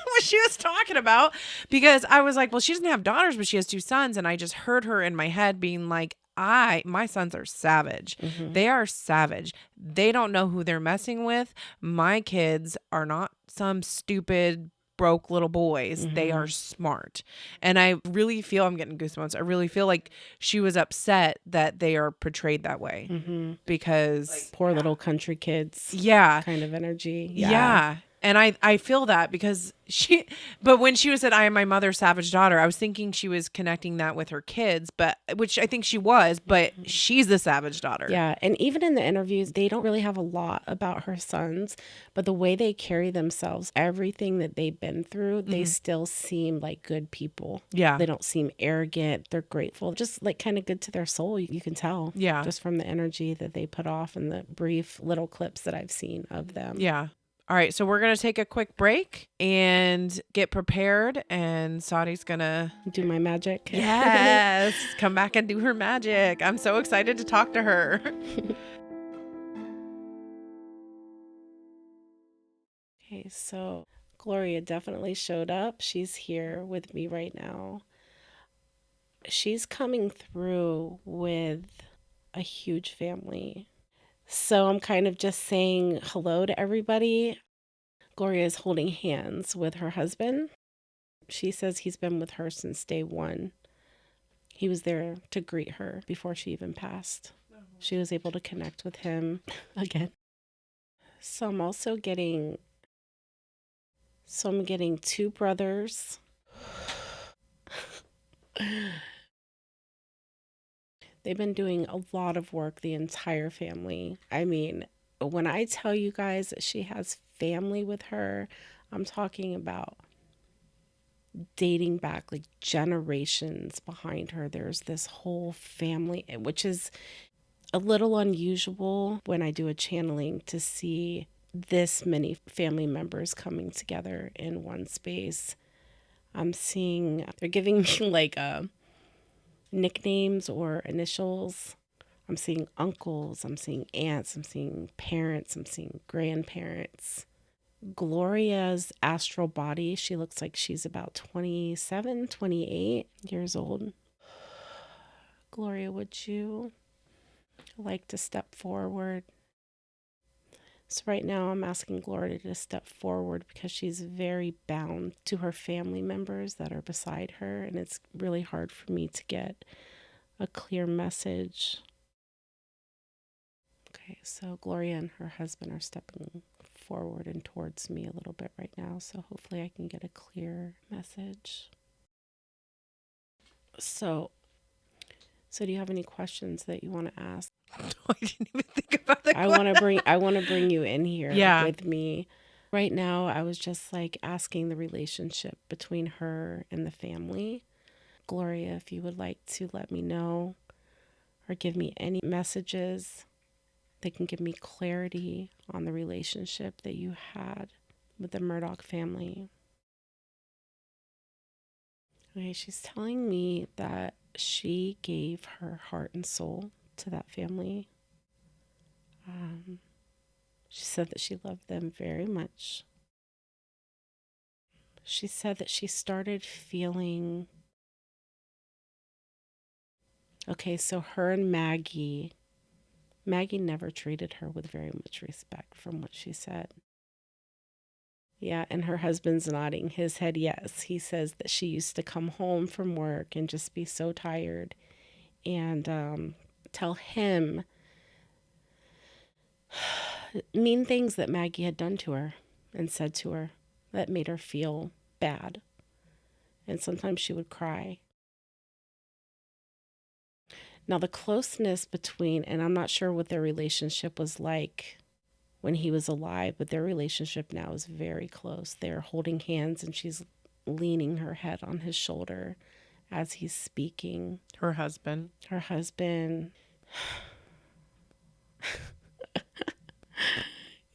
what she was talking about, because I was like, well, she doesn't have daughters, but she has 2 sons. And I just heard her in my head being like, my sons are savage. Mm-hmm. They are savage. They don't know who they're messing with. My kids are not some stupid broke little boys. Mm-hmm. They are smart. And I really feel, I'm getting goosebumps. I really feel like she was upset that they are portrayed that way, mm-hmm. because like, poor little country kids. Yeah. Kind of energy. Yeah. And I feel that, because but when she was at I Am My Mother's Savage Daughter, I was thinking she was connecting that with her kids, which I think she was, but she's the savage daughter. Yeah. And even in the interviews, they don't really have a lot about her sons, but the way they carry themselves, everything that they've been through, they still seem like good people. Yeah. They don't seem arrogant. They're grateful, just like kind of good to their soul. You can tell. Yeah. Just from the energy that they put off in the brief little clips that I've seen of them. Yeah. All right, so we're going to take a quick break and get prepared, and Sahdi's going to do my magic. Yes, come back and do her magic. I'm so excited to talk to her. Okay, so Gloria definitely showed up. She's here with me right now. She's coming through with a huge family. So I'm kind of just saying hello to everybody. Gloria is holding hands with her husband. She says he's been with her since day one. He was there to greet her before she even passed. She was able to connect with him again. So I'm also getting 2 brothers. They've been doing a lot of work, the entire family. I mean, when I tell you guys that she has family with her, I'm talking about dating back like generations behind her. There's this whole family, which is a little unusual when I do a channeling to see this many family members coming together in one space. I'm seeing, they're giving me like nicknames or initials. I'm seeing uncles, I'm seeing aunts, I'm seeing parents, I'm seeing grandparents. Gloria's astral body, she looks like she's about 27, 28 years old. Gloria, would you like to step forward? So right now I'm asking Gloria to step forward because she's very bound to her family members that are beside her, and it's really hard for me to get a clear message. Okay, so Gloria and her husband are stepping forward and towards me a little bit right now, so hopefully I can get a clear message. So do you have any questions that you want to ask? I didn't even think about that. I want to bring you in here with me. Right now, I was just like asking the relationship between her and the family. Gloria, if you would like to let me know or give me any messages that can give me clarity on the relationship that you had with the Murdaugh family. Okay, she's telling me that she gave her heart and soul to that family. She said that she loved them very much. She said that she started feeling... Okay, so her and Maggie never treated her with very much respect from what she said. Yeah, and her husband's nodding his head yes. He says that she used to come home from work and just be so tired and tell him mean things that Maggie had done to her and said to her that made her feel bad. And sometimes she would cry. Now, the closeness between, and I'm not sure what their relationship was like when he was alive, but their relationship now is very close. They're holding hands and she's leaning her head on his shoulder as he's speaking. Her husband. Her husband.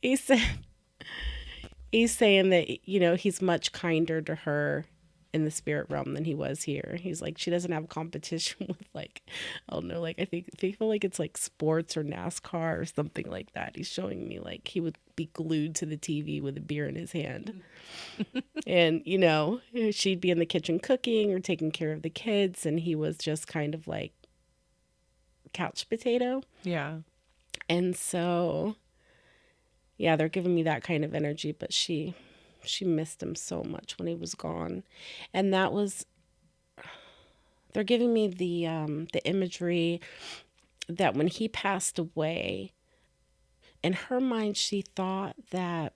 He said, he's saying that, you know, he's much kinder to her in the spirit realm than he was here. He's like, she doesn't have competition with, like, I don't know, like, I feel like it's like sports or NASCAR or something like that. He's showing me like he would be glued to the TV with a beer in his hand. And, you know, she'd be in the kitchen cooking or taking care of the kids, and he was just kind of like couch potato. Yeah. And so, yeah, they're giving me that kind of energy, but she missed him so much when he was gone. And that was, they're giving me the imagery that when he passed away, in her mind, she thought that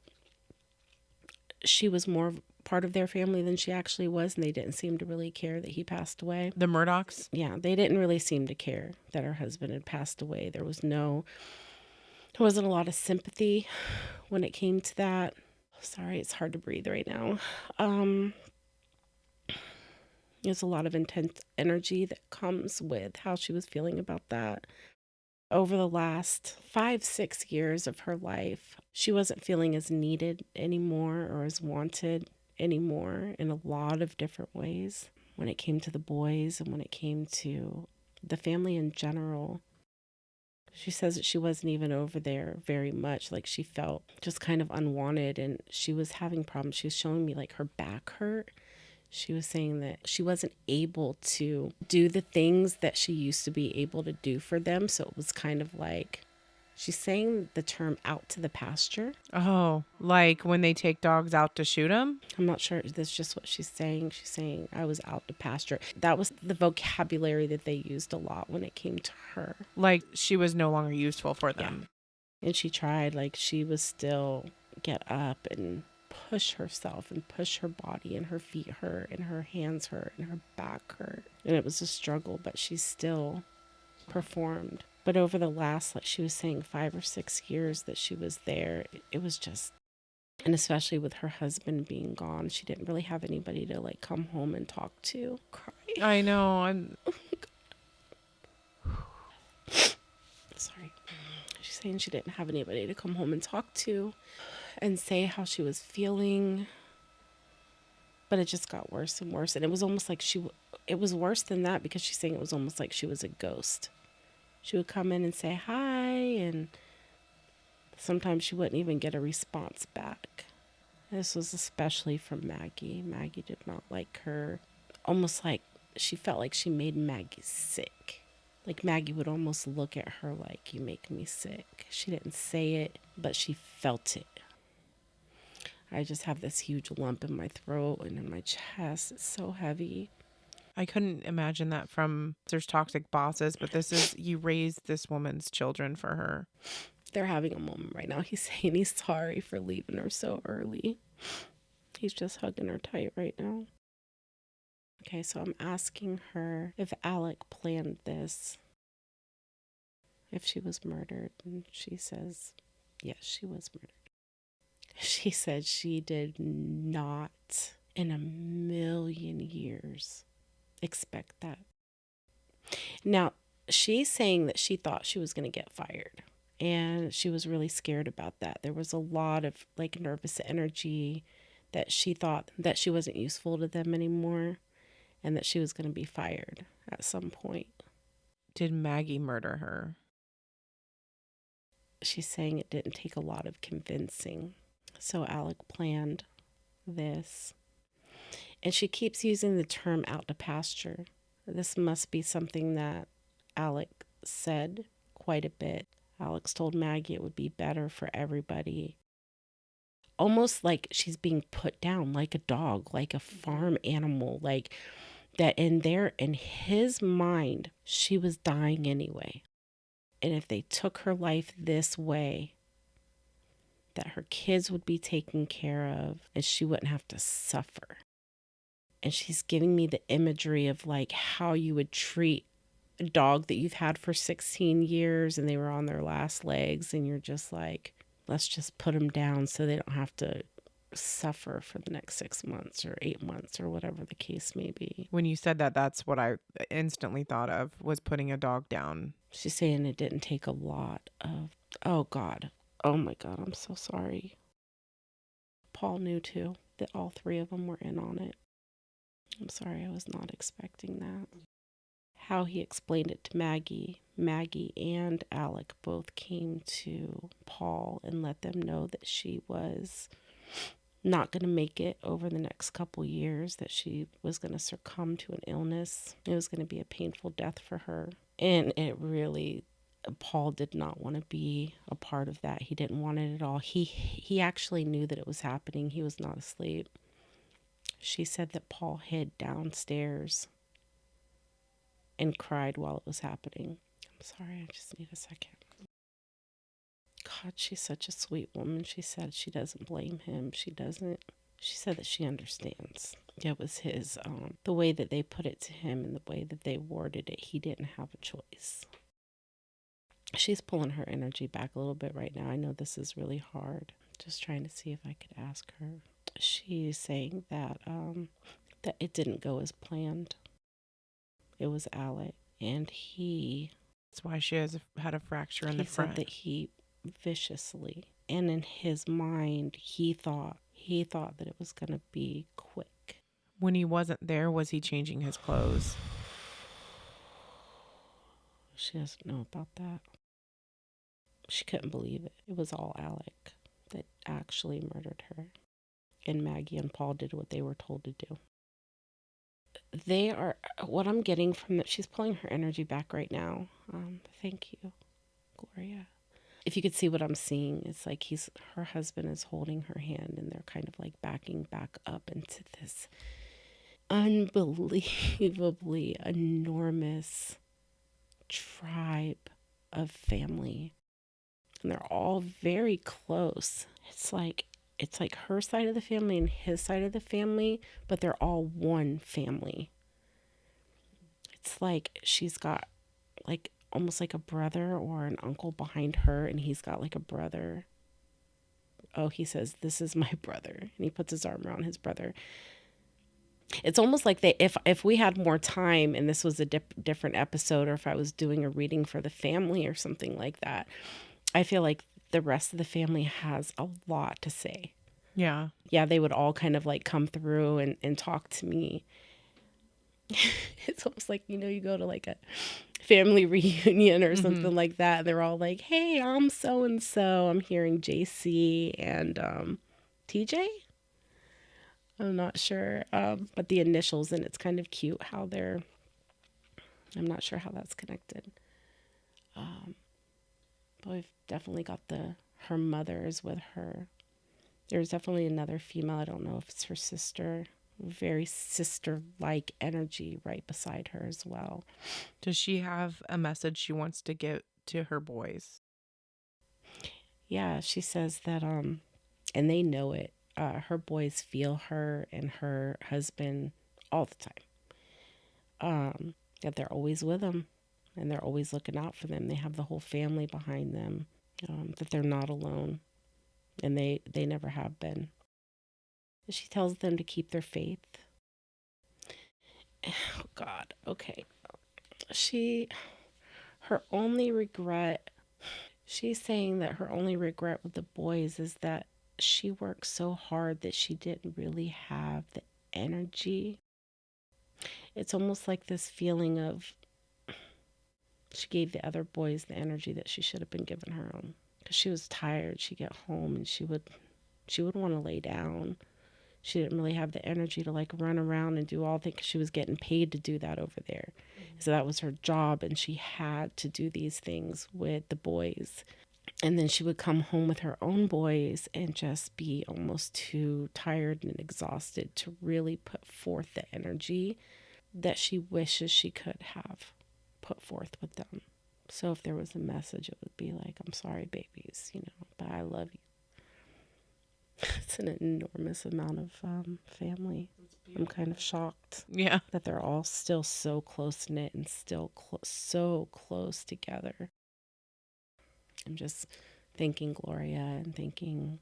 she was more part of their family than she actually was, and they didn't seem to really care that he passed away. The Murdaughs? Yeah, they didn't really seem to care that her husband had passed away. There wasn't a lot of sympathy when it came to that. Sorry, it's hard to breathe right now. There's a lot of intense energy that comes with how she was feeling about that. Over the last 5-6 years of her life, she wasn't feeling as needed anymore or as wanted anymore in a lot of different ways. When it came to the boys and when it came to the family in general, she says that she wasn't even over there very much. Like, she felt just kind of unwanted, and she was having problems. She was showing me like her back hurt. She was saying that she wasn't able to do the things that she used to be able to do for them. So it was kind of like, she's saying the term out to the pasture. Oh, like when they take dogs out to shoot them? I'm not sure. That's just what she's saying. She's saying, I was out to pasture. That was the vocabulary that they used a lot when it came to her. Like she was no longer useful for them. Yeah. And she tried, like, she was still get up and push herself and push her body, and her feet hurt and her hands hurt and her back hurt. And it was a struggle, but she still performed. But over the last, like she was saying, 5 or 6 years that she was there, it was just, and especially with her husband being gone, she didn't really have anybody to like come home and talk to. Cry. I know. Sorry. She's saying she didn't have anybody to come home and talk to and say how she was feeling. But it just got worse and worse. And it was almost like it was worse than that, because she's saying it was almost like she was a ghost. She would come in and say hi, and sometimes she wouldn't even get a response back. This was especially from Maggie. Maggie did not like her. Almost like she felt like she made Maggie sick. Like Maggie would almost look at her like, you make me sick. She didn't say it, but she felt it. I just have this huge lump in my throat and in my chest. It's so heavy. I couldn't imagine that from there's toxic bosses, but this is, you raised this woman's children for her. They're having a moment right now. He's saying he's sorry for leaving her so early. He's just hugging her tight right now. Okay, so I'm asking her if Alec planned this, if she was murdered, and she says, yes, she was murdered. She said she did not in a million years expect that. Now, she's saying that she thought she was going to get fired, and she was really scared about that. There was a lot of like nervous energy, that she thought that she wasn't useful to them anymore, and that she was going to be fired at some point. Did Maggie murder her? She's saying it didn't take a lot of convincing. So Alec planned this. And she keeps using the term out to pasture. This must be something that Alec said quite a bit. Alex told Maggie it would be better for everybody. Almost like she's being put down like a dog, like a farm animal, like that in his mind, she was dying anyway. And if they took her life this way, that her kids would be taken care of and she wouldn't have to suffer. And she's giving me the imagery of like how you would treat a dog that you've had for 16 years and they were on their last legs, and you're just like, let's just put them down so they don't have to suffer for the next 6 months or 8 months or whatever the case may be. When you said that, that's what I instantly thought of, was putting a dog down. She's saying it didn't take a lot of, oh God, oh my God, I'm so sorry. Paul knew too that all three of them were in on it. I'm sorry, I was not expecting that. How he explained it to Maggie and Alec both came to Paul and let them know that she was not going to make it over the next couple years, that she was going to succumb to an illness. It was going to be a painful death for her. And it really, Paul did not want to be a part of that. He didn't want it at all. He actually knew that it was happening. He was not asleep. She said that Paul hid downstairs and cried while it was happening. I'm sorry, I just need a second. God, she's such a sweet woman. She said she doesn't blame him. She doesn't. She said that she understands. It was his, the way that they put it to him and the way that they worded it, he didn't have a choice. She's pulling her energy back a little bit right now. I know this is really hard. Just trying to see if I could ask her. She's saying that that it didn't go as planned. It was Alec, and that's why she had a fracture in the front. He said that he viciously, and in his mind, he thought that it was going to be quick. When he wasn't there, was he changing his clothes? She doesn't know about that. She couldn't believe it. It was all Alec that actually murdered her. And Maggie and Paul did what they were told to do. They are, what I'm getting from that, she's pulling her energy back right now. Thank you, Gloria. If you could see what I'm seeing, it's like her husband is holding her hand and they're kind of like backing back up into this unbelievably enormous tribe of family. And they're all very close. It's like her side of the family and his side of the family, but they're all one family. It's like she's got like almost like a brother or an uncle behind her, and he's got like a brother. Oh, he says, "This is my brother." And he puts his arm around his brother. It's almost like if we had more time and this was a different episode, or if I was doing a reading for the family or something like that, I feel like the rest of the family has a lot to say. Yeah. Yeah, they would all kind of like come through and talk to me. It's almost like, you go to like a family reunion or something like that. And they're all like, "Hey, I'm so-and-so. I'm hearing JC and TJ." I'm not sure. But the initials, and it's kind of cute how I'm not sure how that's connected. But we've definitely got her mother is with her. There's definitely another female. I don't know if it's her sister. Very sister-like energy right beside her as well. Does she have a message she wants to give to her boys? Yeah, she says that, and they know it. Her boys feel her and her husband all the time. That they're always with them. And they're always looking out for them. They have the whole family behind them, that they're not alone. And they never have been. She tells them to keep their faith. Oh, God. Okay. Her only regret, she's saying that her only regret with the boys is that she worked so hard that she didn't really have the energy. It's almost like this feeling of, she gave the other boys the energy that she should have been giving her own. Because she was tired. She'd get home and she would want to lay down. She didn't really have the energy to like run around and do all things. She was getting paid to do that over there. So that was her job, and she had to do these things with the boys. And then she would come home with her own boys and just be almost too tired and exhausted to really put forth the energy that she wishes she could have put forth with them. So if there was a message, it would be like, I'm sorry, babies, but I love you. It's an enormous amount of family. I'm kind of shocked. Yeah. That they're all still so close-knit and still so close together. I'm just thanking Gloria and thanking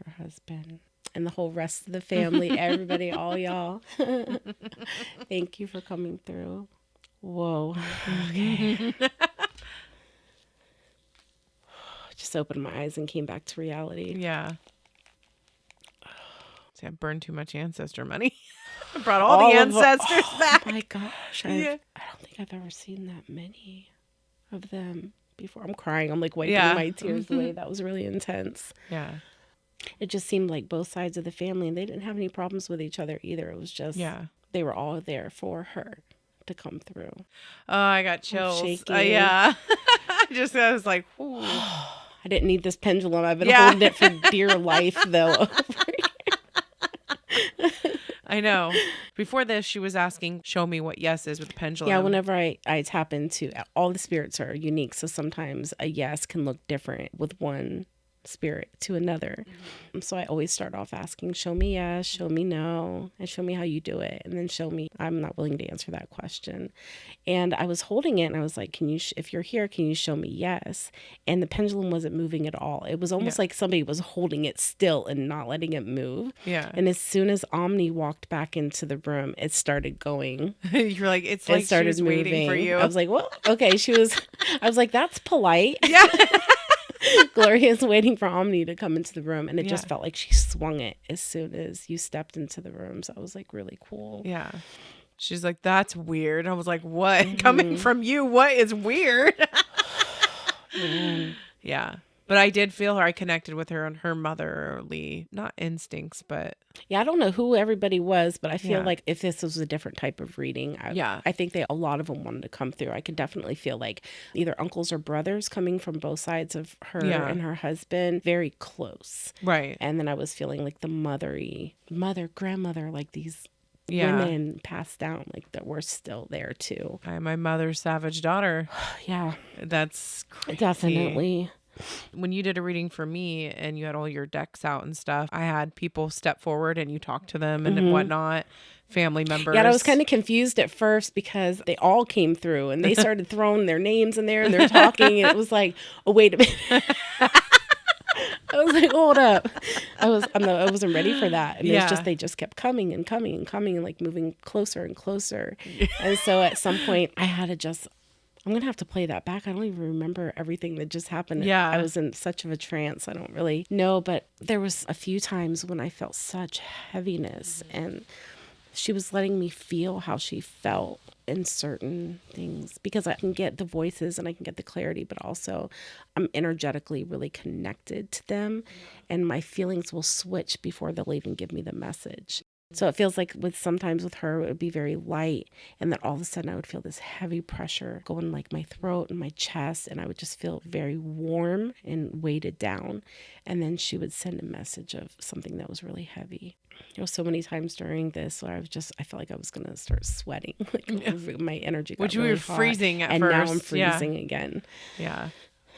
her husband and the whole rest of the family, everybody, all y'all. Thank you for coming through. Whoa. Okay. Just opened my eyes and came back to reality. Yeah. See, I burned too much ancestor money. I brought all the ancestors back. Oh my gosh. I don't think I've ever seen that many of them before. I'm crying. I'm like wiping my tears away. That was really intense. Yeah. It just seemed like both sides of the family, and they didn't have any problems with each other either. It was just, they were all there for her to come through. Oh, I got chills. Yeah. I was like, ooh. I didn't need this pendulum. I've been holding it for dear life, though. I know. Before this, she was asking, show me what yes is with the pendulum. Yeah, whenever I tap into, all the spirits are unique. So sometimes a yes can look different with one spirit to another. So I always start off asking, show me yes, show me no, and show me how you do it. And then show me, I'm not willing to answer that question. And I was holding it and I was like, can you, if you're here, can you show me yes? And the pendulum wasn't moving at all. It was almost like somebody was holding it still and not letting it move. Yeah. And as soon as Omni walked back into the room, it started going. You're like, it's like she was waiting for you. I was like, well, okay. I was like, that's polite. Yeah. Gloria's waiting for Omni to come into the room, and it just felt like she swung it as soon as you stepped into the room. So I was like, really cool. Yeah. She's like, that's weird. I was like, what? Coming from you, what is weird? Yeah. But I did feel her. I connected with her on her motherly, not instincts, but. Yeah, I don't know who everybody was, but I feel like if this was a different type of reading, I think a lot of them wanted to come through. I could definitely feel like either uncles or brothers coming from both sides of her and her husband, very close. Right. And then I was feeling like the grandmother, like these women passed down, like that were still there too. My mother's savage daughter. Yeah. That's crazy. Definitely. When you did a reading for me and you had all your decks out and stuff, I had people step forward and you talked to them and whatnot, family members. Yeah, I was kind of confused at first because they all came through and they started throwing their names in there and they're talking and it was like, oh, wait a minute. I was like, hold up. I wasn't ready for that. And it's just, they just kept coming and coming and coming and like moving closer and closer. And so at some point I had to I'm going to have to play that back. I don't even remember everything that just happened. Yeah. I was in such of a trance. I don't really know, but there was a few times when I felt such heaviness and she was letting me feel how she felt in certain things because I can get the voices and I can get the clarity, but also I'm energetically really connected to them and my feelings will switch before they'll even give me the message. So it feels like sometimes with her, it would be very light. And then all of a sudden I would feel this heavy pressure going like my throat and my chest. And I would just feel very warm and weighted down. And then she would send a message of something that was really heavy. There were so many times during this where I felt like I was going to start sweating. Like my energy got really hot. Freezing at and first. And now I'm freezing again. Yeah.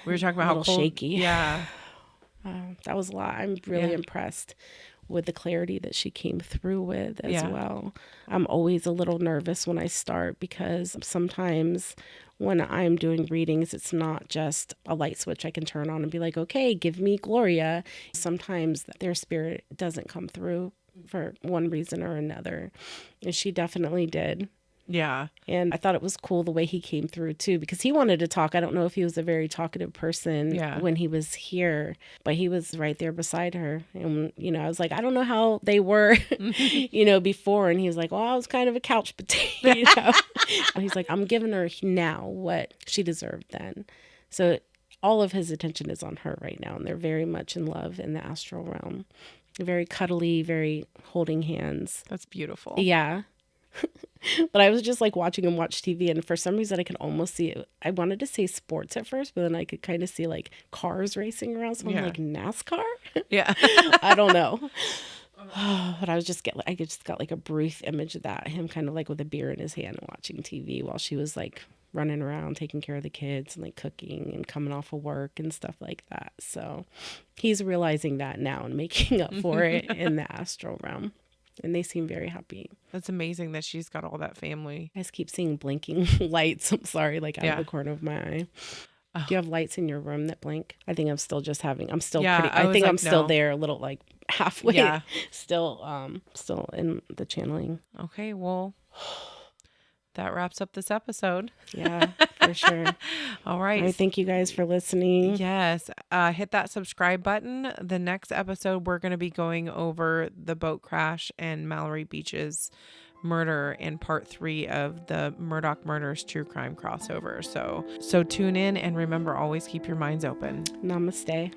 We were talking about how cold. Shaky. Yeah. That was a lot. I'm really impressed with the clarity that she came through with as well. I'm always a little nervous when I start because sometimes when I'm doing readings, it's not just a light switch I can turn on and be like, okay, give me Gloria. Sometimes their spirit doesn't come through for one reason or another. And she definitely did. Yeah. And I thought it was cool the way he came through too, because he wanted to talk. I don't know if he was a very talkative person when he was here, but he was right there beside her. And, I was like, I don't know how they were, before. And he was like, well, I was kind of a couch potato. And he's like, I'm giving her now what she deserved then. So all of his attention is on her right now. And they're very much in love in the astral realm. They're very cuddly, very holding hands. That's beautiful. Yeah. But I was just like watching him watch TV, and for some reason I could almost see it. I wanted to say sports at first, but then I could kind of see like cars racing around. So I'm like, NASCAR? Yeah. I don't know. But I just got like a brief image of that, him kind of like with a beer in his hand and watching TV while she was like running around taking care of the kids and like cooking and coming off of work and stuff like that. So he's realizing that now and making up for it in the astral realm. And they seem very happy. That's amazing that she's got all that family. I just keep seeing blinking lights. I'm sorry, like out of the corner of my eye. Do you have lights in your room that blink? I think I'm still still there a little like halfway. Yeah. Still in the channeling. Okay, well, that wraps up this episode. Yeah, for sure. All right. Thank you guys for listening. Yes. Hit that subscribe button. The next episode, we're going to be going over the boat crash and Mallory Beach's murder in part 3 of the Murdaugh Murders true crime crossover. So tune in, and remember, always keep your minds open. Namaste.